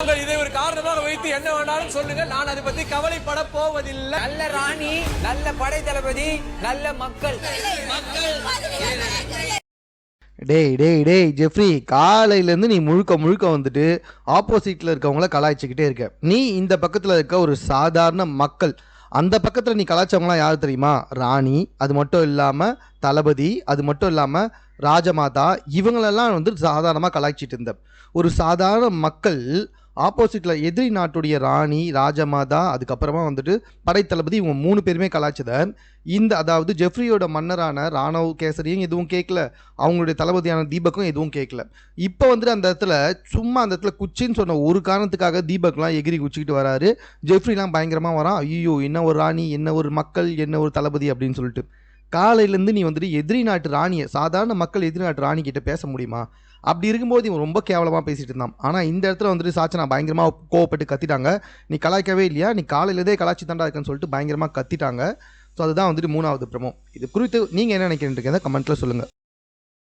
இதை ஒரு காரணமாக வைத்து என்ன வேண்டாலும் சொல்லுங்க, நான் அதை பத்தி கவலைப்பட போவதில்லை. நல்ல ராணி, நல்ல படை தளபதி, நல்ல மக்கள். டேய் டேய் டேய் ஜெஃப்ரி, காலையிலேருந்து நீ முழுக்க வந்துட்டு ஆப்போசிட்டில் இருக்கவங்கள கலாய்ச்சிக்கிட்டே இருக்க. நீ இந்த பக்கத்தில் இருக்க ஒரு சாதாரண மக்கள், அந்த பக்கத்தில் நீ கலாய்ச்சவங்களாம் யார் தெரியுமா? ராணி, அது மட்டும் இல்லாமல் தளபதி, அது மட்டும் இல்லாமல் ராஜமாதா, இவங்களெல்லாம் வந்து சாதாரணமாக கலாய்ச்சிட்டு இருந்த ஒரு சாதாரண மக்கள் ஆப்போசிட்டில் எதிரி நாட்டுடைய ராணி, ராஜமாதா, அதுக்கப்புறமா வந்துட்டு படைத்தளபதி, இவங்க 3 பேருமே கலாய்ச்சத இந்த அதாவது ஜெஃப்ரியோட மன்னரான ராணவ் கேசரியும் எதுவும் கேட்கல, அவங்களுடைய தளபதியான தீபக்கும் எதுவும் கேட்கல. இப்போ வந்துட்டு அந்த இடத்துல சும்மா அந்த இடத்துல குச்சின்னு சொன்ன ஒரு காரணத்துக்காக தீபக்லாம் எகிரி குச்சிக்கிட்டு வராரு. ஜெஃப்ரிலாம் பயங்கரமாக வரான். ஐயோ, என்ன ஒரு ராணி, என்ன ஒரு மக்கள், என்ன ஒரு தளபதி அப்படின்னு சொல்லிட்டு. காலையிலேருந்து நீ வந்துட்டு எதிரி நாட்டு ராணியை, சாதாரண மக்கள் எதிரி நாட்டு ராணி கிட்ட பேச முடியுமா? அப்படி இருக்கும்போது இவன் ரொம்ப கேவலமாக பேசிகிட்டு இருந்தான். ஆனால் இந்த இடத்துல வந்துட்டு சாச்சனா பயங்கரமாக கோவப்பட்டு கத்திட்டாங்க. நீ கலாய்க்கவே இல்லையா, நீ காலையிலேருந்தே கலாய்ச்சி தாண்டா இருக்குன்னு சொல்லிட்டு பயங்கரமாக கத்திட்டாங்க. ஸோ அதுதான் வந்துட்டு 3வது பிரமோ. இது குறித்து நீங்கள் என்ன நினைக்கிறீங்க கமெண்ட்டில் சொல்லுங்கள்.